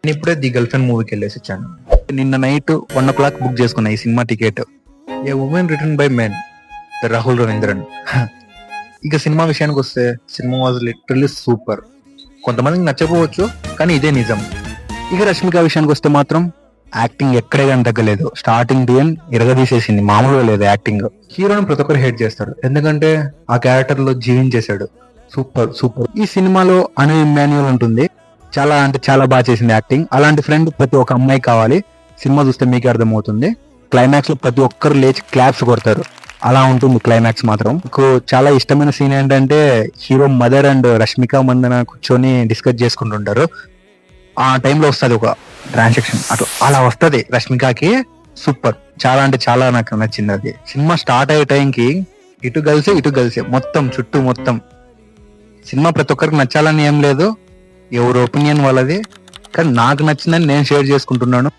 నేను ఇప్పుడే the girl friend మూవీకి వెళ్ళేసి వచ్చాను. నిన్న నైట్ 1 o'clock బుక్ చేసుకున్నా ఈ cinema ticket. A women written by men, the Rahul Ravindran. ఇక సినిమా విషయానికి వస్తే సినిమా వాజ్ లిటరల్లీ సూపర్. కొంతమందికి నచ్చకపోవచ్చు, కానీ ఇదే నిజం. ఇక రష్మిక విషయానికి వస్తే మాత్రం యాక్టింగ్ ఎక్కడే కానీ తగ్గలేదు. స్టార్టింగ్ టు ఎండ్ ఇరగదీసేసింది, మామూలుగా లేదు యాక్టింగ్. హీరోని ప్రతి ఒక్కరు హేట్ చేస్తారు, ఎందుకంటే ఆ క్యారెక్టర్ లో జీవించేశాడు. Super super. ఈ సినిమాలో అను ఇమ్మాన్యుయల్ ఉంటుంది, చాలా అంటే చాలా బాగా చేసింది యాక్టింగ్. అలాంటి ఫ్రెండ్ ప్రతి ఒక్క అమ్మాయి కావాలి. సినిమా చూస్తే మీకే అర్థమవుతుంది. క్లైమాక్స్ లో ప్రతి ఒక్కరు లేచి క్లాప్స్ కొడతారు, అలా ఉంటుంది క్లైమాక్స్ మాత్రం. నాకు చాలా ఇష్టమైన సీన్ ఏంటంటే hero mother and Rashmika Mandanna కూర్చొని డిస్కస్ చేసుకుంటుంటారు. ఆ టైంలో వస్తుంది ఒక ట్రాన్సాక్షన్, అలా వస్తుంది రష్మికకి. సూపర్, చాలా అంటే చాలా నాకు నచ్చింది అది. సినిమా స్టార్ట్ అయ్యే టైంకి ఇటు కలిసే మొత్తం చుట్టూ మొత్తం. సినిమా ప్రతి ఒక్కరికి నచ్చాలని ఏం లేదు, ఎవరి ఒపీనియన్ వాళ్ళది, కానీ నాకు నచ్చిందని నేను షేర్ చేసుకుంటున్నాను.